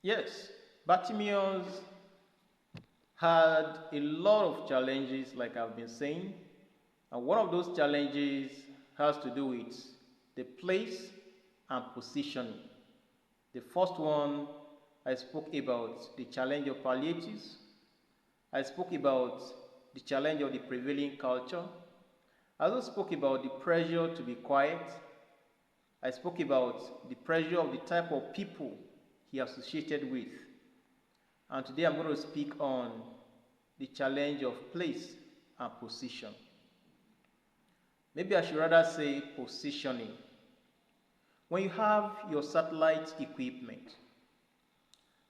Yes, Bartimaeus had a lot of challenges, like I've been saying, and one of those challenges has to do with the place and positioning. The first one, I spoke about the challenge of palliatives. I spoke about the challenge of the prevailing culture. I also spoke about the pressure to be quiet. I spoke about the pressure of the type of people he associated with. And today I'm going to speak on the challenge of place and position. Maybe I should rather say positioning. When you have your satellite equipment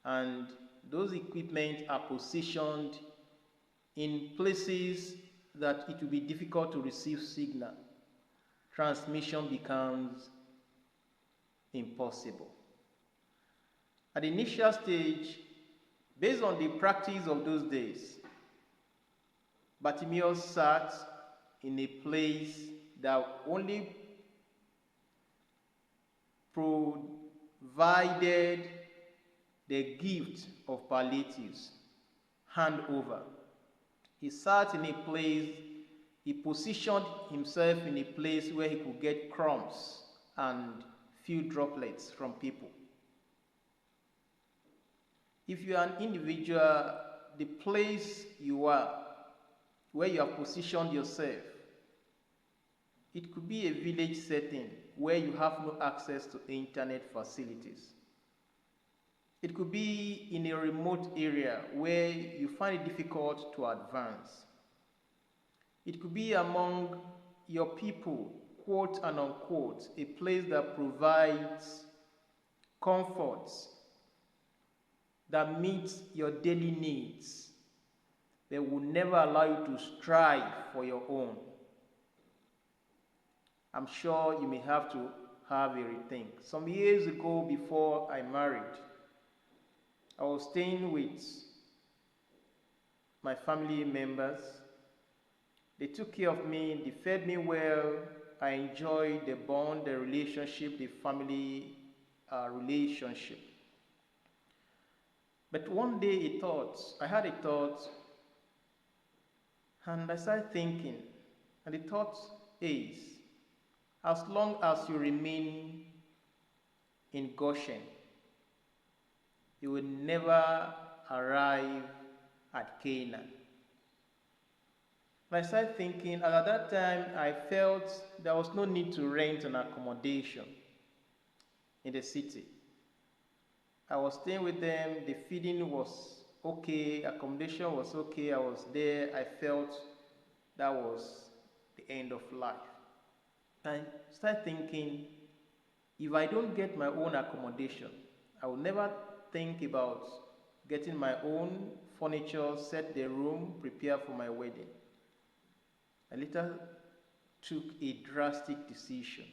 and those equipment are positioned in places that it will be difficult to receive signal, transmission becomes impossible. At the initial stage, based on the practice of those days, Bartimaeus sat in a place that only provided the gift of palliatives, hand over. He sat in a place, he positioned himself in a place where he could get crumbs and few droplets from people. If you are an individual, the place you are, where you have positioned yourself, it could be a village setting where you have no access to internet facilities. It could be in a remote area where you find it difficult to advance. It could be among your people, quote and unquote, a place that provides comforts, that meets your daily needs. They will never allow you to strive for your own. I'm sure you may have to have a rethink. Some years ago, before I married, I was staying with my family members. They took care of me, they fed me well. I enjoyed the bond, the relationship, the family relationship. But one day I had a thought, and I started thinking, and the thought is, as long as you remain in Goshen, you will never arrive at Canaan. And I started thinking, and at that time I felt there was no need to rent an accommodation in the city. I was staying with them, the feeding was okay, accommodation was okay, I was there, I felt that was the end of life. I started thinking, if I don't get my own accommodation, I will never think about getting my own furniture, set the room, prepare for my wedding. I later took a drastic decision.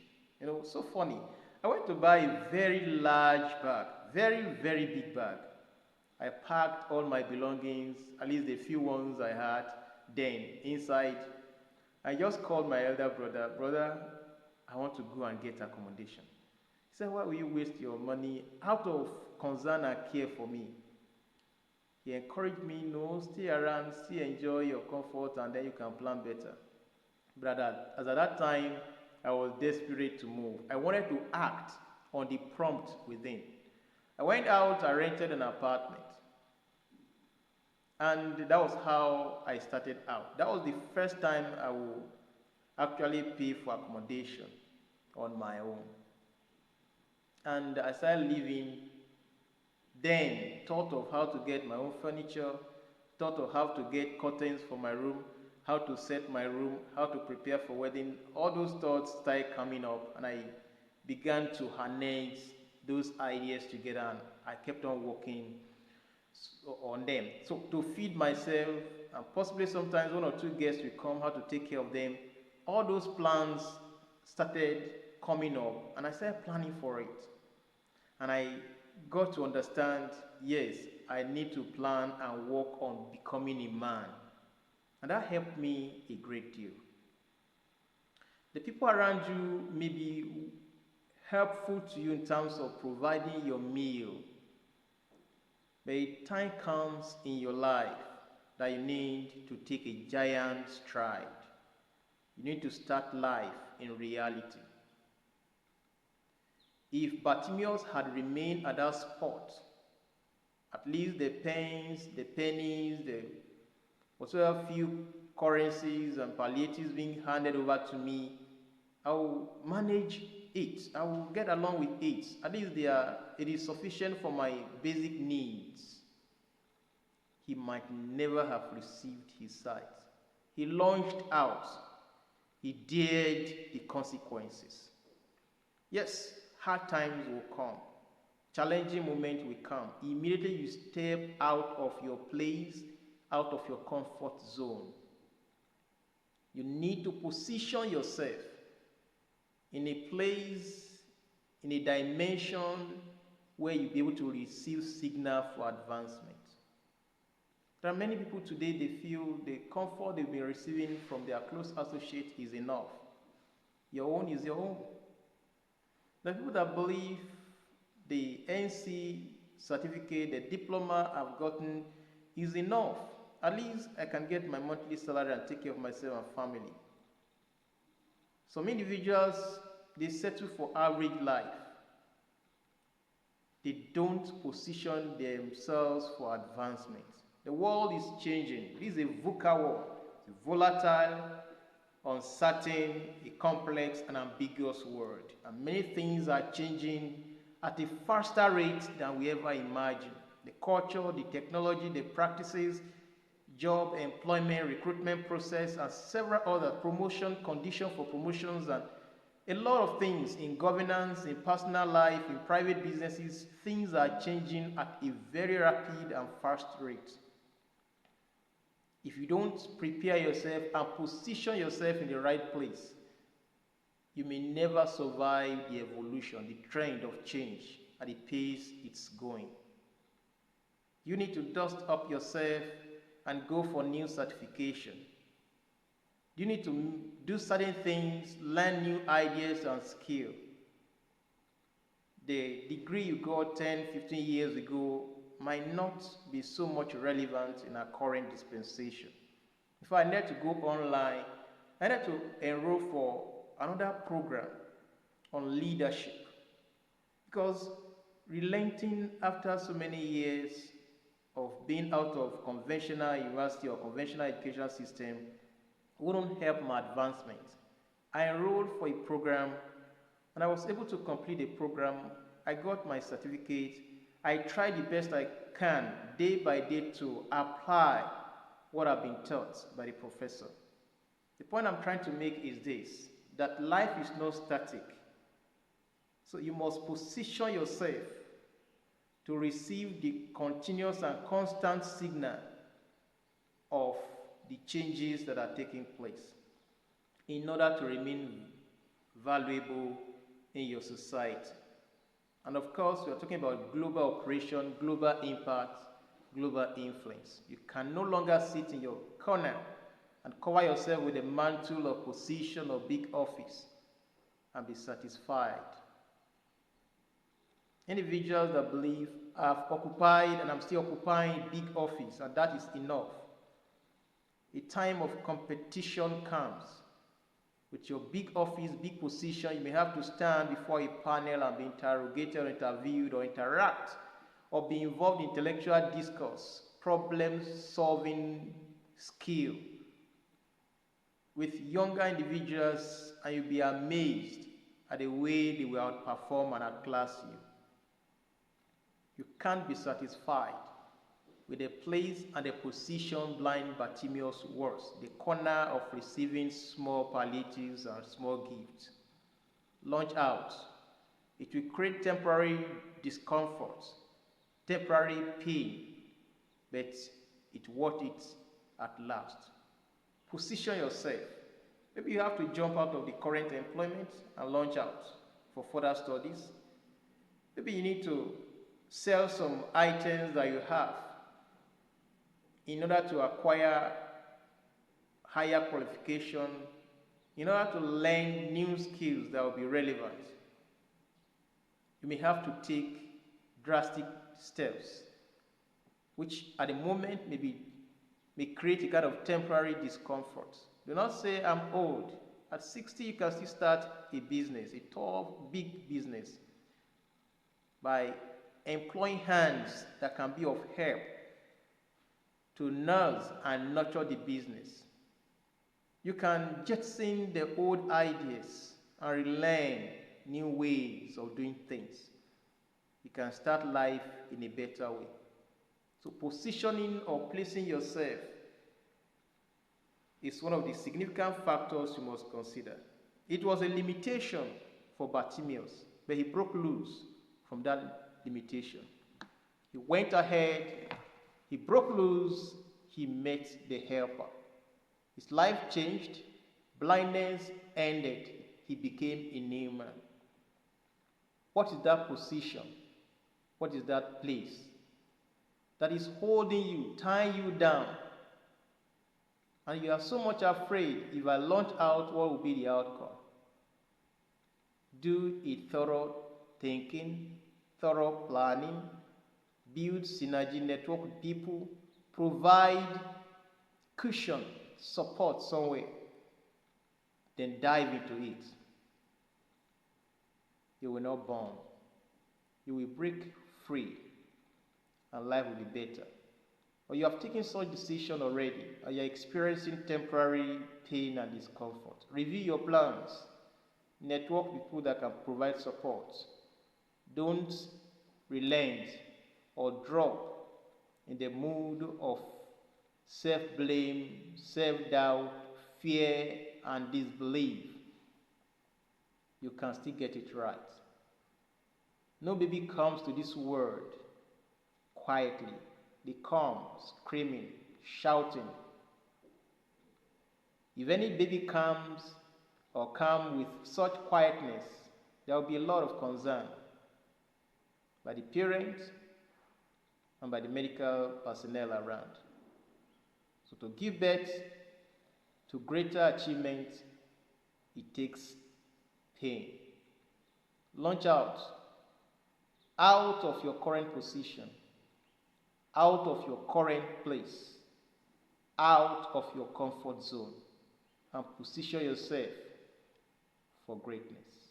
So funny. I went to buy a very large bag, very, very big bag. I packed all my belongings, at least the few ones I had then, inside. I just called my elder brother, brother, I want to go and get accommodation. He said, why will you waste your money out of concern and care for me? He encouraged me, no, stay around, still enjoy your comfort, and then you can plan better. But as at that time, I was desperate to move. I wanted to act on the prompt within. I went out, I rented an apartment. And that was how I started out. That was the first time I would actually pay for accommodation on my own. And I started living, then thought of how to get my own furniture, thought of how to get curtains for my room, how to set my room, how to prepare for wedding. All those thoughts started coming up, and I began to harness those ideas together, and I kept on working on them. So to feed myself, and possibly sometimes one or two guests will come, how to take care of them. All those plans started coming up, and I started planning for it. And I got to understand, yes, I need to plan and work on becoming a man. And that helped me a great deal. The people around you may be helpful to you in terms of providing your meal. But a time comes in your life that you need to take a giant stride. You need to start life in reality. If Bartimaeus had remained at that spot, at least the pence, the pennies, the whatever few currencies and palliatives being handed over to me, I will manage it. I will get along with it. At least it is sufficient for my basic needs. He might never have received his sight. He launched out. He dared the consequences. Yes, hard times will come. Challenging moments will come. Immediately you step out of your place, out of your comfort zone. You need to position yourself in a place, in a dimension where you'll be able to receive signal for advancement. There are many people today, they feel the comfort they've been receiving from their close associate is enough. Your own is your own. The people that believe the NC certificate, the diploma I've gotten is enough. At least I can get my monthly salary and take care of myself and family. Some individuals, they settle for average life. They don't position themselves for advancement. The world is changing. This is a VUCA world. It's a volatile, uncertain, a complex and ambiguous world. And many things are changing at a faster rate than we ever imagined. The culture, the technology, the practices, job, employment, recruitment process, and several other promotion, condition for promotions, and a lot of things in governance, in personal life, in private businesses. Things are changing at a very rapid and fast rate. If you don't prepare yourself and position yourself in the right place, you may never survive the evolution, the trend of change at the pace it's going. You need to dust up yourself and go for new certification. You need to do certain things, learn new ideas and skills. The degree you got 10, 15 years ago might not be so much relevant in our current dispensation. If I need to go online, I need to enroll for another program on leadership. Because relenting after so many years of being out of conventional university or conventional education system wouldn't help my advancement. I enrolled for a program and I was able to complete the program. I got my certificate. I tried the best I can day by day to apply what I've been taught by the professor. The point I'm trying to make is this, that life is not static. So you must position yourself to receive the continuous and constant signal of the changes that are taking place in order to remain valuable in your society. And of course, we are talking about global operation, global impact, global influence. You can no longer sit in your corner and cover yourself with a mantle of position or big office and be satisfied. Individuals that believe I've occupied and I'm still occupying big office and that is enough. A time of competition comes. With your big office, big position, you may have to stand before a panel and be interrogated or interviewed or interact or be involved in intellectual discourse, problem-solving skill with younger individuals, and you'll be amazed at the way they will outperform and outclass you. You can't be satisfied with the place and the position blind Bartimaeus was, the corner of receiving small palliatives and small gifts. Launch out. It will create temporary discomfort, temporary pain, but it's worth it at last. Position yourself. Maybe you have to jump out of the current employment and launch out for further studies. Maybe you need to sell some items that you have in order to acquire higher qualification, in order to learn new skills that will be relevant. You may have to take drastic steps which at the moment may create a kind of temporary discomfort. Do not say, I'm old. At 60, you can still start a business, a tall, big business, by employing hands that can be of help to nurse and nurture the business. You can jettison the old ideas and relearn new ways of doing things. You can start life in a better way. So positioning or placing yourself is one of the significant factors you must consider. It was a limitation for Bartimaeus, but he broke loose from that limitation. He went ahead, he broke loose, he met the helper. His life changed, blindness ended, he became a new man. What is that position? What is that place that is holding you, tying you down? And you are so much afraid, if I launch out, what will be the outcome? Do a thorough thinking, thorough planning, build synergy network with people, provide cushion, support somewhere, then dive into it. You will not burn. You will break free and life will be better. Or you have taken such decision already and you're experiencing temporary pain and discomfort. Review your plans. Network with people that can provide support. Don't relent or drop in the mood of self-blame, self-doubt, fear, and disbelief. You can still get it right. No baby comes to this world quietly. They come screaming, shouting. If any baby comes or come with such quietness, there will be a lot of concern by the parents and by the medical personnel around. So to give birth to greater achievement, it takes pain. Launch out of your current position, out of your current place, out of your comfort zone, and position yourself for greatness.